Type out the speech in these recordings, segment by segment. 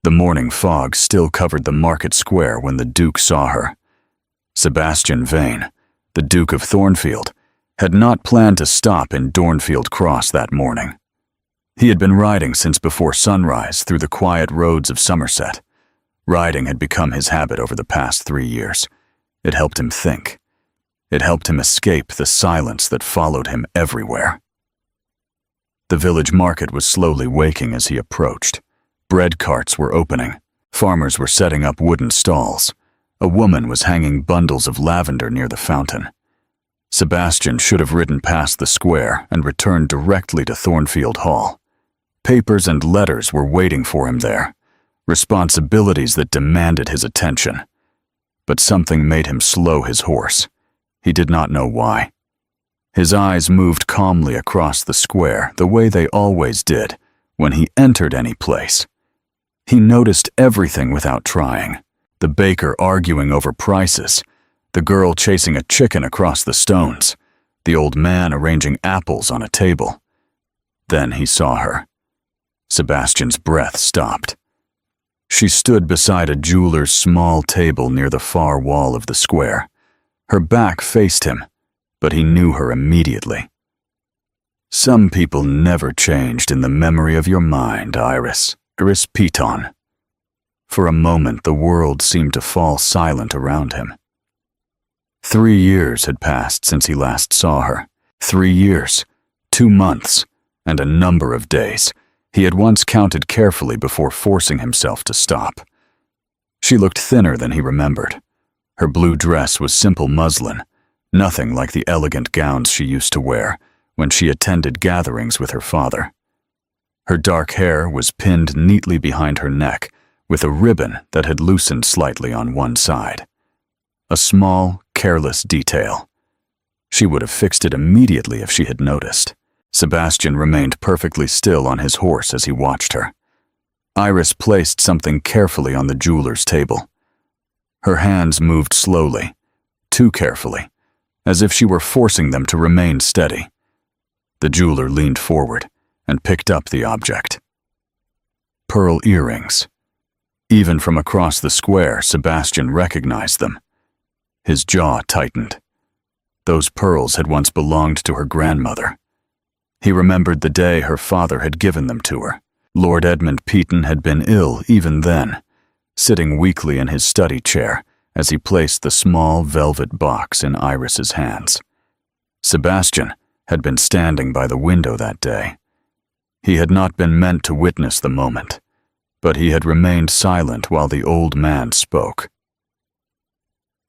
The morning fog still covered the market square when the Duke saw her. Sebastian Vane, the Duke of Thornfield, had not planned to stop in Dornfield Cross that morning. He had been riding since before sunrise through the quiet roads of Somerset. Riding had become his habit over the past 3 years. It helped him think. It helped him escape the silence that followed him everywhere. The village market was slowly waking as he approached. Bread carts were opening. Farmers were setting up wooden stalls. A woman was hanging bundles of lavender near the fountain. Sebastian should have ridden past the square and returned directly to Thornfield Hall. Papers and letters were waiting for him there, responsibilities that demanded his attention. But something made him slow his horse. He did not know why. His eyes moved calmly across the square the way they always did when he entered any place. He noticed everything without trying. The baker arguing over prices, the girl chasing a chicken across the stones, the old man arranging apples on a table. Then he saw her. Sebastian's breath stopped. She stood beside a jeweler's small table near the far wall of the square. Her back faced him, but he knew her immediately. Some people never changed in the memory of your mind, Iris Piton. For a moment, the world seemed to fall silent around him. 3 years had passed since he last saw her. 3 years, 2 months, and a number of days. He had once counted carefully before forcing himself to stop. She looked thinner than he remembered. Her blue dress was simple muslin, nothing like the elegant gowns she used to wear when she attended gatherings with her father. Her dark hair was pinned neatly behind her neck with a ribbon that had loosened slightly on one side. A small, careless detail. She would have fixed it immediately if she had noticed. Sebastian remained perfectly still on his horse as he watched her. Iris placed something carefully on the jeweler's table. Her hands moved slowly, too carefully, as if she were forcing them to remain steady. The jeweler leaned forward and picked up the object. Pearl earrings. Even from across the square, Sebastian recognized them. His jaw tightened. Those pearls had once belonged to her grandmother. He remembered the day her father had given them to her. Lord Edmund Peaton had been ill even then, sitting weakly in his study chair as he placed the small velvet box in Iris's hands. Sebastian had been standing by the window that day. He had not been meant to witness the moment, but he had remained silent while the old man spoke.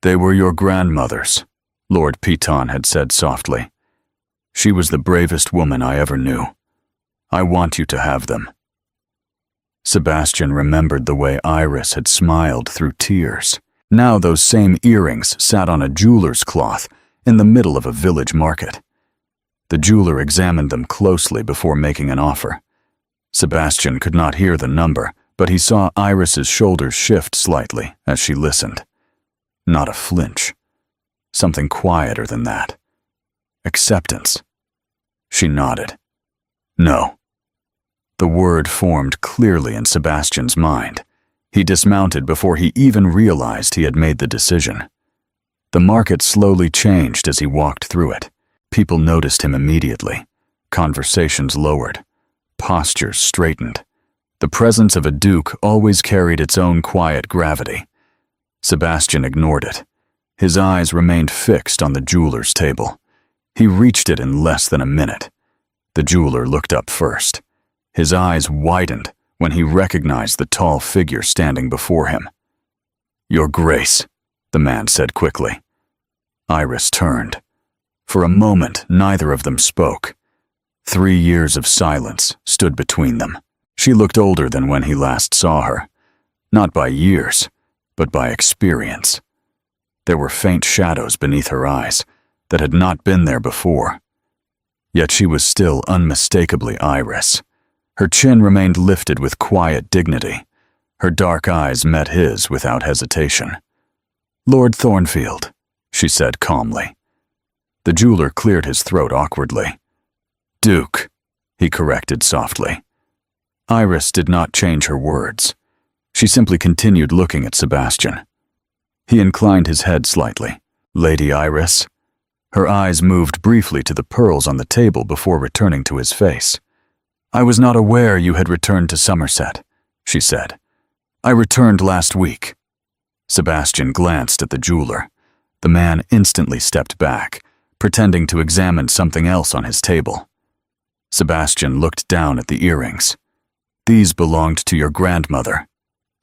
"They were your grandmother's," Lord Peaton had said softly. "She was the bravest woman I ever knew. I want you to have them." Sebastian remembered the way Iris had smiled through tears. Now those same earrings sat on a jeweler's cloth in the middle of a village market. The jeweler examined them closely before making an offer. Sebastian could not hear the number, but he saw Iris's shoulders shift slightly as she listened. Not a flinch. Something quieter than that. Acceptance. She nodded. No. The word formed clearly in Sebastian's mind. He dismounted before he even realized he had made the decision. The market slowly changed as he walked through it. People noticed him immediately. Conversations lowered. Postures straightened. The presence of a duke always carried its own quiet gravity. Sebastian ignored it. His eyes remained fixed on the jeweler's table. He reached it in less than a minute. The jeweler looked up first. His eyes widened when he recognized the tall figure standing before him. "Your Grace," the man said quickly. Iris turned. For a moment, neither of them spoke. 3 years of silence stood between them. She looked older than when he last saw her. Not by years, but by experience. There were faint shadows beneath her eyes that had not been there before. Yet she was still unmistakably Iris. Her chin remained lifted with quiet dignity. Her dark eyes met his without hesitation. "Lord Thornfield," she said calmly. The jeweler cleared his throat awkwardly. "Duke," he corrected softly. Iris did not change her words. She simply continued looking at Sebastian. He inclined his head slightly. "Lady Iris?" Her eyes moved briefly to the pearls on the table before returning to his face. "I was not aware you had returned to Somerset," she said. "I returned last week." Sebastian glanced at the jeweler. The man instantly stepped back, pretending to examine something else on his table. Sebastian looked down at the earrings. "These belonged to your grandmother."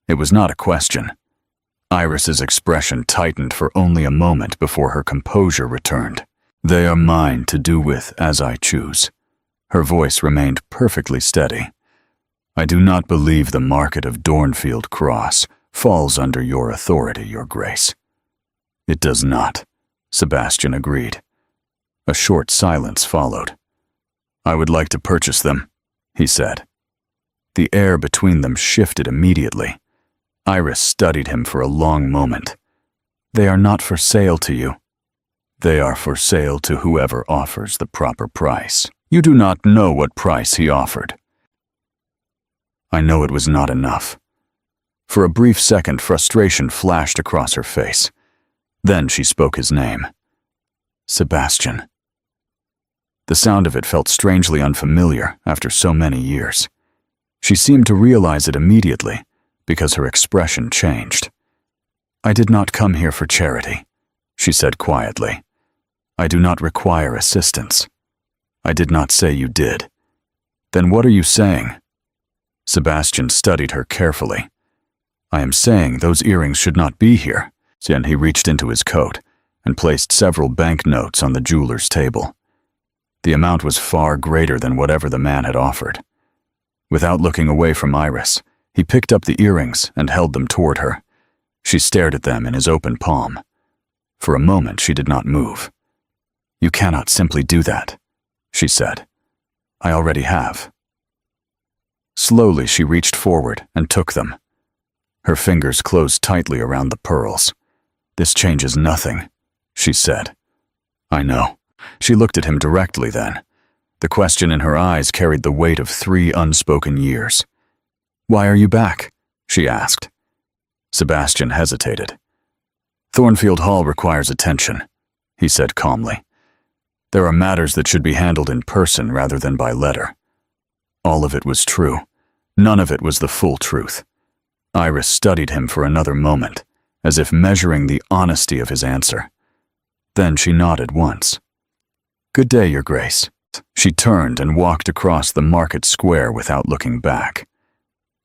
It was not a question. Iris's expression tightened for only a moment before her composure returned. "They are mine to do with as I choose." Her voice remained perfectly steady. "I do not believe the market of Dornfield Cross falls under your authority, Your Grace." "It does not," Sebastian agreed. A short silence followed. "I would like to purchase them," he said. The air between them shifted immediately. Iris studied him for a long moment. "They are not for sale to you." "They are for sale to whoever offers the proper price. You do not know what price he offered." I know it was not enough. For a brief second, frustration flashed across her face. Then she spoke his name. "Sebastian." The sound of it felt strangely unfamiliar after so many years. She seemed to realize it immediately, because her expression changed. "I did not come here for charity," she said quietly. "I do not require assistance." "I did not say you did." "Then what are you saying?" Sebastian studied her carefully. "I am saying those earrings should not be here." Then he reached into his coat and placed several banknotes on the jeweler's table. The amount was far greater than whatever the man had offered. Without looking away from Iris, he picked up the earrings and held them toward her. She stared at them in his open palm. For a moment, she did not move. "You cannot simply do that," she said. "I already have." Slowly, she reached forward and took them. Her fingers closed tightly around the pearls. "This changes nothing," she said. "I know." She looked at him directly then. The question in her eyes carried the weight of 3 unspoken years. "Why are you back?" she asked. Sebastian hesitated. "Thornfield Hall requires attention," he said calmly. "There are matters that should be handled in person rather than by letter." All of it was true. None of it was the full truth. Iris studied him for another moment, as if measuring the honesty of his answer. Then she nodded once. "Good day, Your Grace." She turned and walked across the market square without looking back.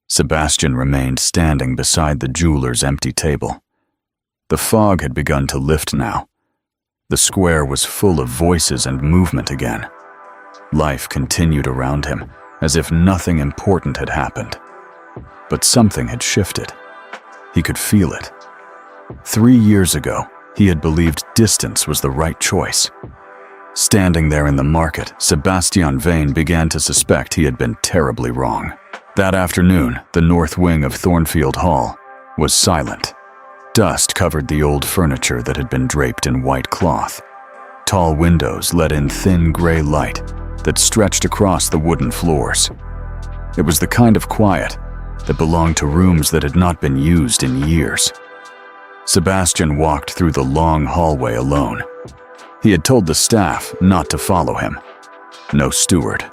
Sebastian remained standing beside the jeweler's empty table. The fog had begun to lift now. The square was full of voices and movement again. Life continued around him, as if nothing important had happened. But something had shifted. He could feel it. 3 years ago, he had believed distance was the right choice. Standing there in the market, Sebastian Vane began to suspect he had been terribly wrong. That afternoon, the north wing of Thornfield Hall was silent. Dust covered the old furniture that had been draped in white cloth. Tall windows let in thin gray light that stretched across the wooden floors. It was the kind of quiet that belonged to rooms that had not been used in years. Sebastian walked through the long hallway alone. He had told the staff not to follow him. No steward,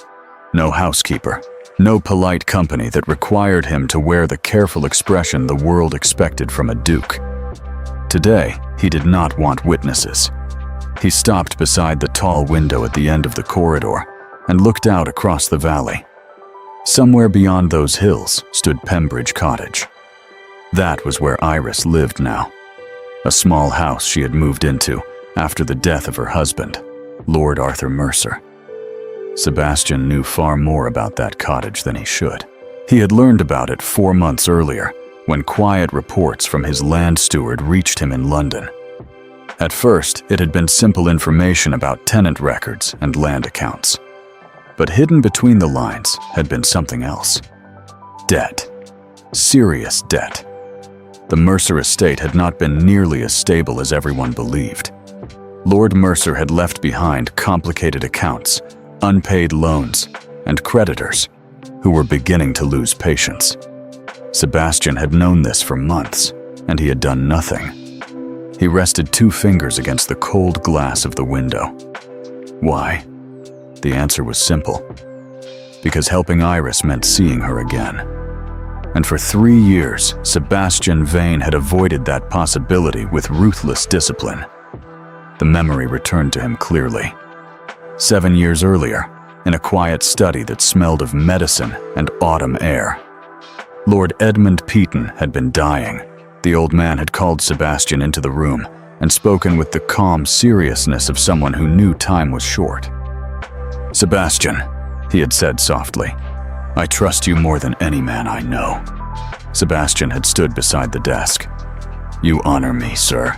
no housekeeper, no polite company that required him to wear the careful expression the world expected from a duke. Today, he did not want witnesses. He stopped beside the tall window at the end of the corridor and looked out across the valley. Somewhere beyond those hills stood Pembridge Cottage. That was where Iris lived now. A small house she had moved into after the death of her husband, Lord Arthur Mercer. Sebastian knew far more about that cottage than he should. He had learned about it 4 months earlier, when quiet reports from his land steward reached him in London. At first, it had been simple information about tenant records and land accounts. But hidden between the lines had been something else. Debt. Serious debt. The Mercer estate had not been nearly as stable as everyone believed. Lord Mercer had left behind complicated accounts, unpaid loans, and creditors who were beginning to lose patience. Sebastian had known this for months, and he had done nothing. He rested 2 fingers against the cold glass of the window. Why? The answer was simple. Because helping Iris meant seeing her again. And for 3 years, Sebastian Vane had avoided that possibility with ruthless discipline. The memory returned to him clearly. 7 years earlier, in a quiet study that smelled of medicine and autumn air. Lord Edmund Peaton had been dying. The old man had called Sebastian into the room and spoken with the calm seriousness of someone who knew time was short. "Sebastian," he had said softly, "I trust you more than any man I know." Sebastian had stood beside the desk. "You honor me, sir.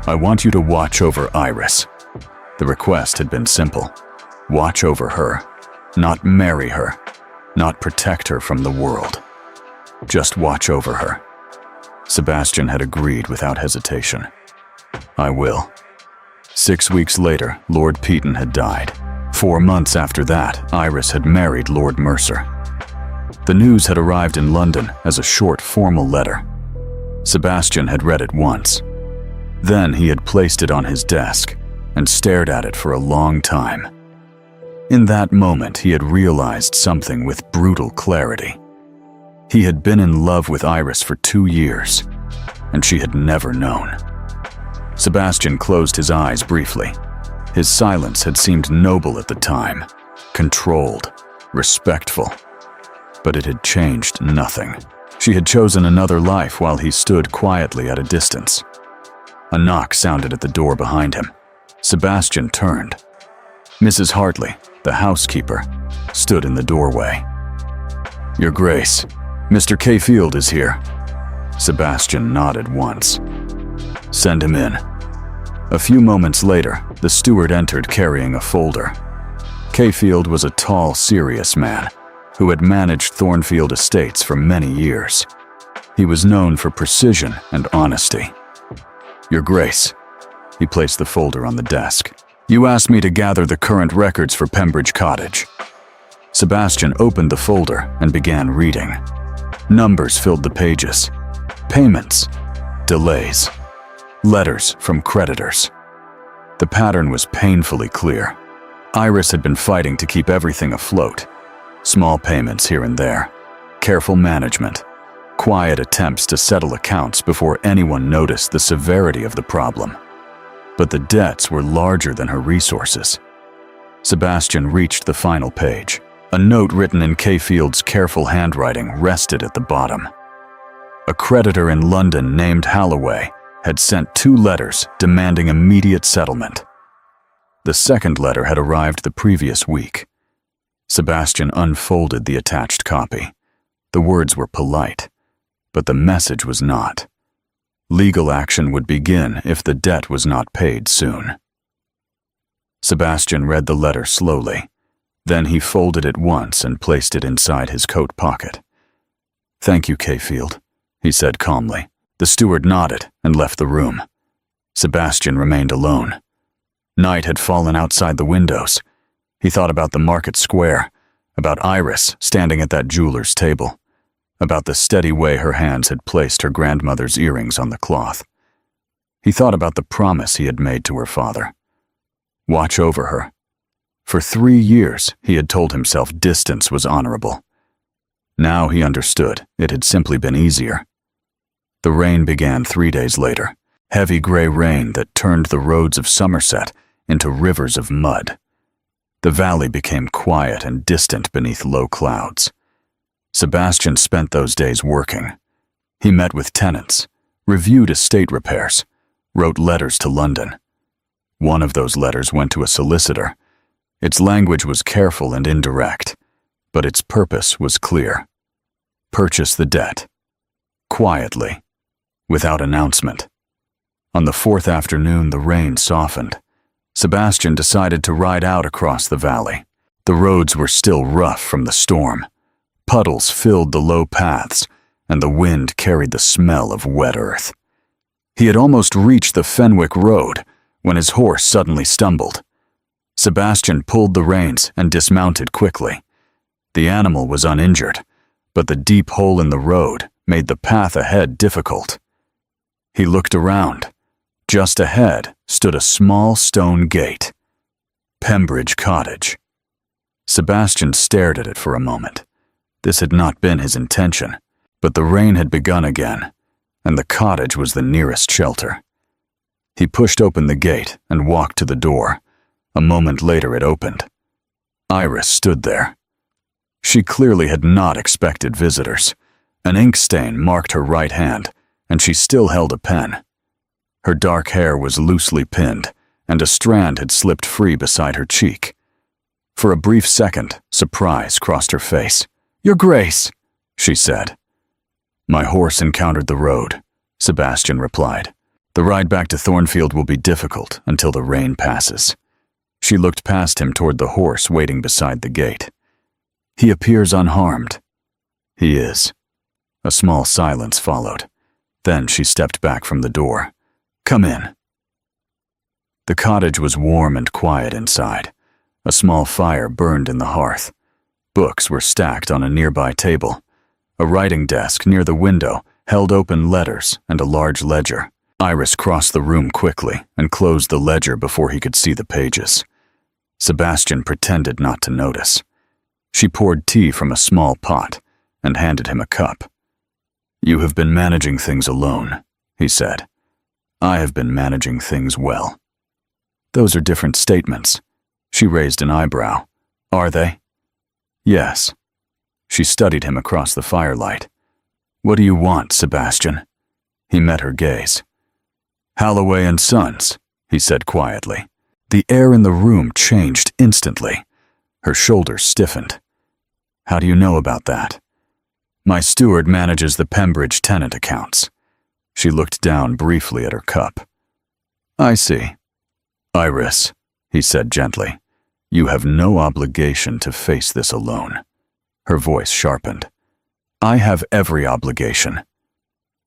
I want you to watch over Iris." The request had been simple. Watch over her, not marry her, not protect her from the world. Just watch over her. Sebastian had agreed without hesitation. "I will." 6 weeks later, Lord Peaton had died. 4 months after that, Iris had married Lord Mercer. The news had arrived in London as a short, formal letter. Sebastian had read it once. Then he had placed it on his desk and stared at it for a long time. In that moment, he had realized something with brutal clarity. He had been in love with Iris for 2 years, and she had never known. Sebastian closed his eyes briefly. His silence had seemed noble at the time, controlled, respectful. But it had changed nothing. She had chosen another life while he stood quietly at a distance. A knock sounded at the door behind him. Sebastian turned. Mrs. Hartley, the housekeeper, stood in the doorway. "Your Grace, Mr. Cayfield is here." Sebastian nodded once. "Send him in." A few moments later, the steward entered carrying a folder. Cayfield was a tall, serious man who had managed Thornfield Estates for many years. He was known for precision and honesty. "Your Grace," he placed the folder on the desk. "You asked me to gather the current records for Pembridge Cottage." Sebastian opened the folder and began reading. Numbers filled the pages. Payments, delays, letters from creditors. The pattern was painfully clear. Iris had been fighting to keep everything afloat. Small payments here and there, careful management, quiet attempts to settle accounts before anyone noticed the severity of the problem. But the debts were larger than her resources. Sebastian reached the final page. A note written in Cayfield's careful handwriting rested at the bottom. A creditor in London named Halloway had sent 2 letters demanding immediate settlement. The second letter had arrived the previous week. Sebastian unfolded the attached copy. The words were polite, but the message was not. Legal action would begin if the debt was not paid soon. Sebastian read the letter slowly. Then he folded it once and placed it inside his coat pocket. "Thank you, Cayfield," he said calmly. The steward nodded and left the room. Sebastian remained alone. Night had fallen outside the windows. He thought about the market square, about Iris standing at that jeweler's table, about the steady way her hands had placed her grandmother's earrings on the cloth. He thought about the promise he had made to her father. Watch over her. For 3 years, he had told himself distance was honorable. Now he understood it had simply been easier. The rain began 3 days later, heavy gray rain that turned the roads of Somerset into rivers of mud. The valley became quiet and distant beneath low clouds. Sebastian spent those days working. He met with tenants, reviewed estate repairs, wrote letters to London. One of those letters went to a solicitor. Its language was careful and indirect, but its purpose was clear. Purchase the debt. Quietly, without announcement. On the 4th afternoon, the rain softened. Sebastian decided to ride out across the valley. The roads were still rough from the storm. Puddles filled the low paths, and the wind carried the smell of wet earth. He had almost reached the Fenwick Road when his horse suddenly stumbled. Sebastian pulled the reins and dismounted quickly. The animal was uninjured, but the deep hole in the road made the path ahead difficult. He looked around. Just ahead stood a small stone gate. Pembridge Cottage. Sebastian stared at it for a moment. This had not been his intention, but the rain had begun again, and the cottage was the nearest shelter. He pushed open the gate and walked to the door. A moment later it opened. Iris stood there. She clearly had not expected visitors. An ink stain marked her right hand, and she still held a pen. Her dark hair was loosely pinned, and a strand had slipped free beside her cheek. For a brief second, surprise crossed her face. "Your Grace," she said. "My horse encountered the road," Sebastian replied. "The ride back to Thornfield will be difficult until the rain passes." She looked past him toward the horse waiting beside the gate. "He appears unharmed." "He is." A small silence followed. Then she stepped back from the door. "Come in." The cottage was warm and quiet inside. A small fire burned in the hearth. Books were stacked on a nearby table. A writing desk near the window held open letters and a large ledger. Iris crossed the room quickly and closed the ledger before he could see the pages. Sebastian pretended not to notice. She poured tea from a small pot and handed him a cup. "You have been managing things alone," he said. "I have been managing things well." "Those are different statements." She raised an eyebrow. "Are they?" "Yes." She studied him across the firelight. "What do you want, Sebastian?" He met her gaze. "Holloway and Sons," he said quietly. The air in the room changed instantly. Her shoulders stiffened. "How do you know about that?" "My steward manages the Pembridge tenant accounts." She looked down briefly at her cup. "I see." "Iris," he said gently, "you have no obligation to face this alone." Her voice sharpened. "I have every obligation."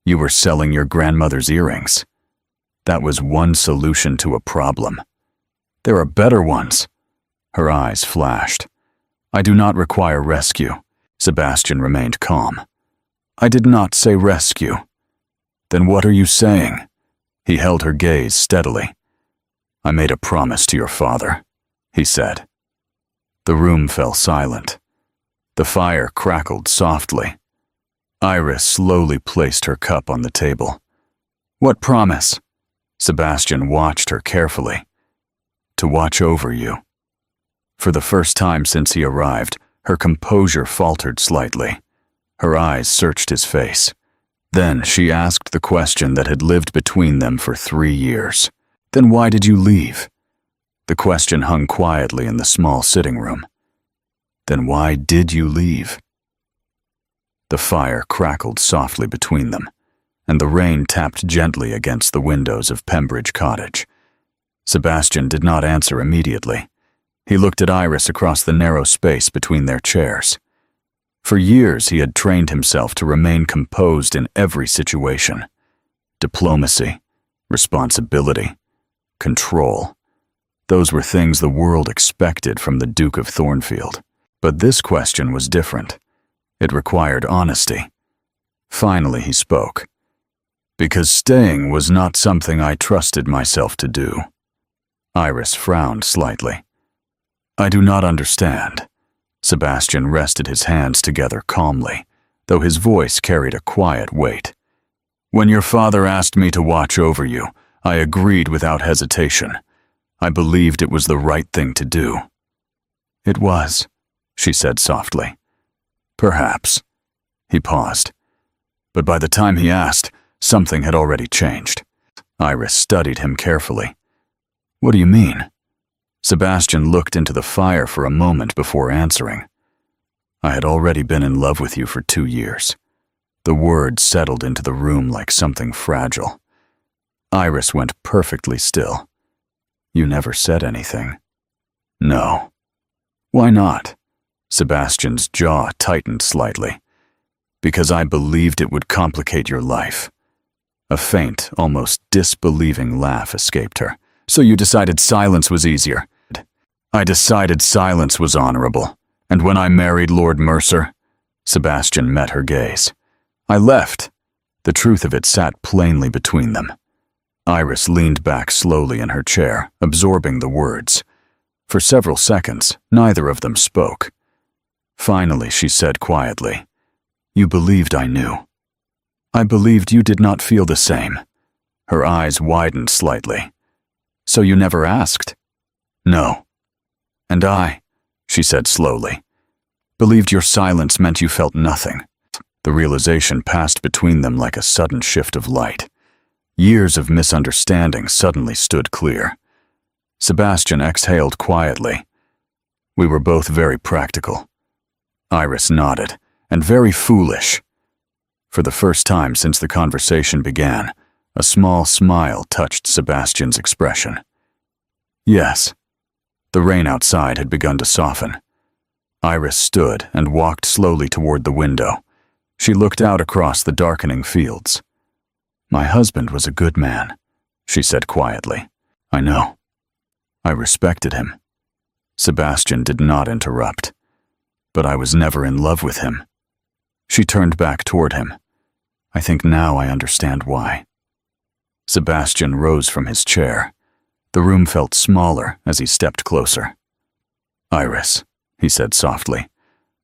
"You were selling your grandmother's earrings." "That was one solution to a problem." "There are better ones." Her eyes flashed. "I do not require rescue." Sebastian remained calm. "I did not say rescue." "Then what are you saying?" He held her gaze steadily. "I made a promise to your father," he said. The room fell silent. The fire crackled softly. Iris slowly placed her cup on the table. "What promise?" Sebastian watched her carefully. "To watch over you." For the first time since he arrived, her composure faltered slightly. Her eyes searched his face. Then she asked the question that had lived between them for 3 years. "Then why did you leave?" The question hung quietly in the small sitting room. "Then why did you leave?" The fire crackled softly between them, and the rain tapped gently against the windows of Pembridge Cottage. Sebastian did not answer immediately. He looked at Iris across the narrow space between their chairs. For years he had trained himself to remain composed in every situation. Diplomacy, responsibility, control. Those were things the world expected from the Duke of Thornfield. But this question was different. It required honesty. Finally he spoke. "Because staying was not something I trusted myself to do." Iris frowned slightly. "I do not understand." Sebastian rested his hands together calmly, though his voice carried a quiet weight. "When your father asked me to watch over you, I agreed without hesitation. I believed it was the right thing to do." "It was," she said softly. "Perhaps." He paused. But by the time he asked, something had already changed. Iris studied him carefully. "What do you mean?" Sebastian looked into the fire for a moment before answering. "I had already been in love with you for 2 years." The words settled into the room like something fragile. Iris went perfectly still. "You never said anything." "No." "Why not?" Sebastian's jaw tightened slightly. "Because I believed it would complicate your life." A faint, almost disbelieving laugh escaped her. "So you decided silence was easier?" "I decided silence was honorable, and when I married Lord Mercer," Sebastian met her gaze, I left. The truth of it sat plainly between them. Iris leaned back slowly in her chair, absorbing the words. For several seconds, neither of them spoke. Finally, she said quietly, "You believed I knew." "I believed you did not feel the same." Her eyes widened slightly. "So you never asked?" "No." "And I," she said slowly, "believed your silence meant you felt nothing." The realization passed between them like a sudden shift of light. Years of misunderstanding suddenly stood clear. Sebastian exhaled quietly. "We were both very practical." Iris nodded, "and very foolish." For the first time since the conversation began, a small smile touched Sebastian's expression. "Yes." The rain outside had begun to soften. Iris stood and walked slowly toward the window. She looked out across the darkening fields. "My husband was a good man," she said quietly. "I know. I respected him." Sebastian did not interrupt. "But I was never in love with him." She turned back toward him. "I think now I understand why." Sebastian rose from his chair. The room felt smaller as he stepped closer. "Iris," he said softly,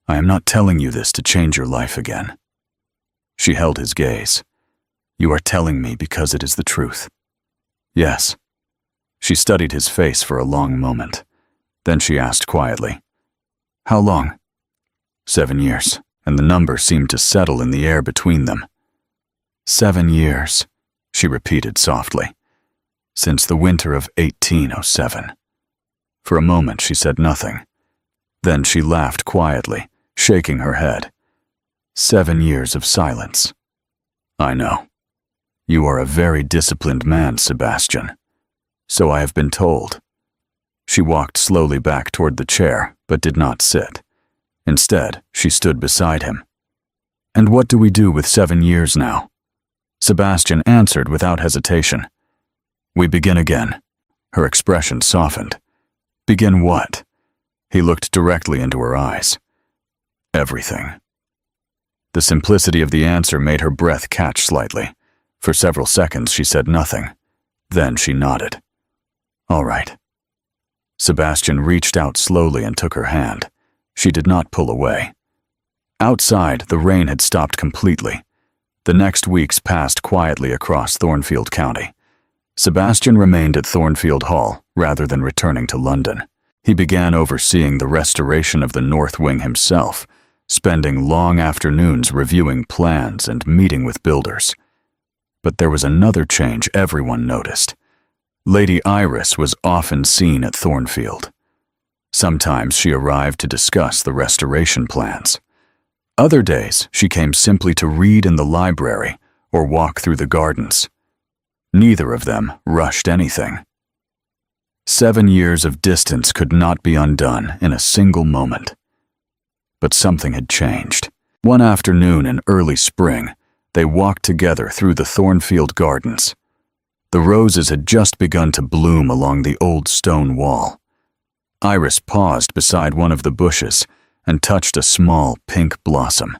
"I am not telling you this to change your life again." She held his gaze. "You are telling me because it is the truth." "Yes." She studied his face for a long moment. Then she asked quietly, "How long?" 7 years, and the number seemed to settle in the air between them. 7 years, she repeated softly. "Since the winter of 1807. For a moment she said nothing. Then she laughed quietly, shaking her head. 7 years of silence. "I know. You are a very disciplined man, Sebastian. So I have been told." She walked slowly back toward the chair, but did not sit. Instead, she stood beside him. "And what do we do with 7 years now?" Sebastian answered without hesitation. "We begin again." Her expression softened. "Begin what?" He looked directly into her eyes. "Everything." The simplicity of the answer made her breath catch slightly. For several seconds she said nothing. Then she nodded. "All right." Sebastian reached out slowly and took her hand. She did not pull away. Outside, the rain had stopped completely. The next weeks passed quietly across Thornfield County. Sebastian remained at Thornfield Hall rather than returning to London. He began overseeing the restoration of the North Wing himself, spending long afternoons reviewing plans and meeting with builders. But there was another change everyone noticed. Lady Iris was often seen at Thornfield. Sometimes she arrived to discuss the restoration plans. Other days, she came simply to read in the library or walk through the gardens. Neither of them rushed anything. 7 years of distance could not be undone in a single moment. But something had changed. One afternoon in early spring, they walked together through the Thornfield Gardens. The roses had just begun to bloom along the old stone wall. Iris paused beside one of the bushes and touched a small pink blossom.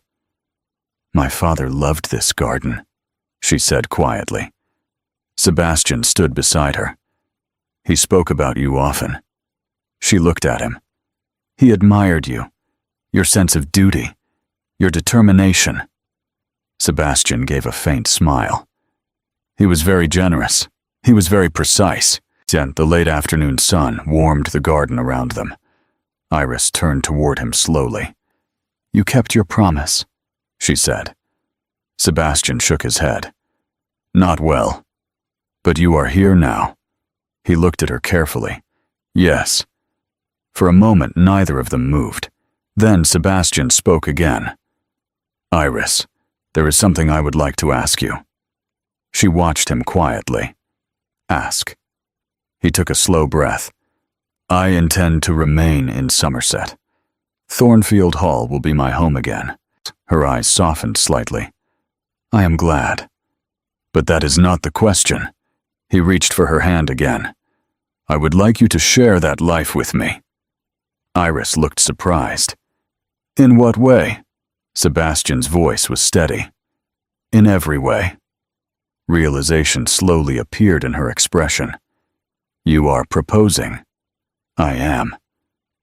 "My father loved this garden," she said quietly. Sebastian stood beside her. "He spoke about you often." She looked at him. "He admired you, your sense of duty, your determination." Sebastian gave a faint smile. "He was very generous. He was very precise." The late afternoon sun warmed the garden around them. Iris turned toward him slowly. "You kept your promise," she said. Sebastian shook his head. "Not well. But you are here now." He looked at her carefully. "Yes." For a moment, neither of them moved. Then Sebastian spoke again. "Iris, there is something I would like to ask you." She watched him quietly. "Ask." He took a slow breath. "I intend to remain in Somerset. Thornfield Hall will be my home again." Her eyes softened slightly. "I am glad. But that is not the question." He reached for her hand again. "I would like you to share that life with me." Iris looked surprised. "In what way?" Sebastian's voice was steady. In every way. Realization slowly appeared in her expression. You are proposing. I am.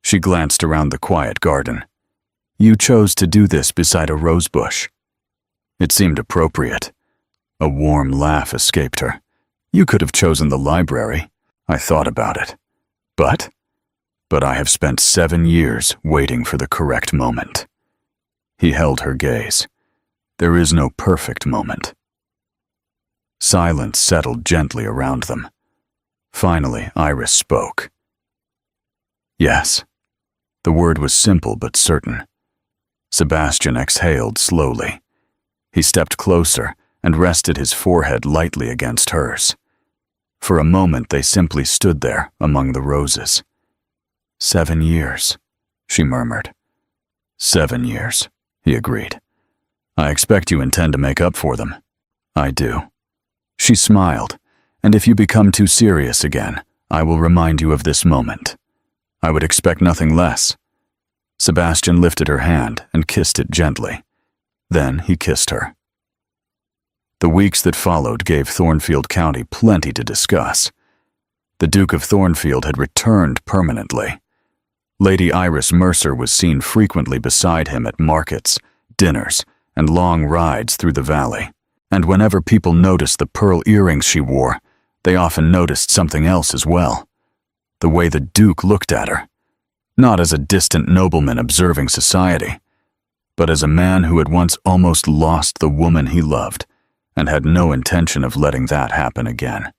She glanced around the quiet garden. You chose to do this beside a rose bush. It seemed appropriate. A warm laugh escaped her. You could have chosen the library. I thought about it. But I have spent 7 years waiting for the correct moment. He held her gaze. There is no perfect moment. Silence settled gently around them. Finally, Iris spoke. Yes. The word was simple but certain. Sebastian exhaled slowly. He stepped closer and rested his forehead lightly against hers. For a moment they simply stood there among the roses. 7 years, she murmured. 7 years, he agreed. I expect you intend to make up for them. I do. She smiled, and if you become too serious again, I will remind you of this moment. I would expect nothing less. Sebastian lifted her hand and kissed it gently. Then he kissed her. The weeks that followed gave Thornfield County plenty to discuss. The Duke of Thornfield had returned permanently. Lady Iris Mercer was seen frequently beside him at markets, dinners, and long rides through the valley. And whenever people noticed the pearl earrings she wore, they often noticed something else as well. The way the Duke looked at her. Not as a distant nobleman observing society, but as a man who had once almost lost the woman he loved and had no intention of letting that happen again.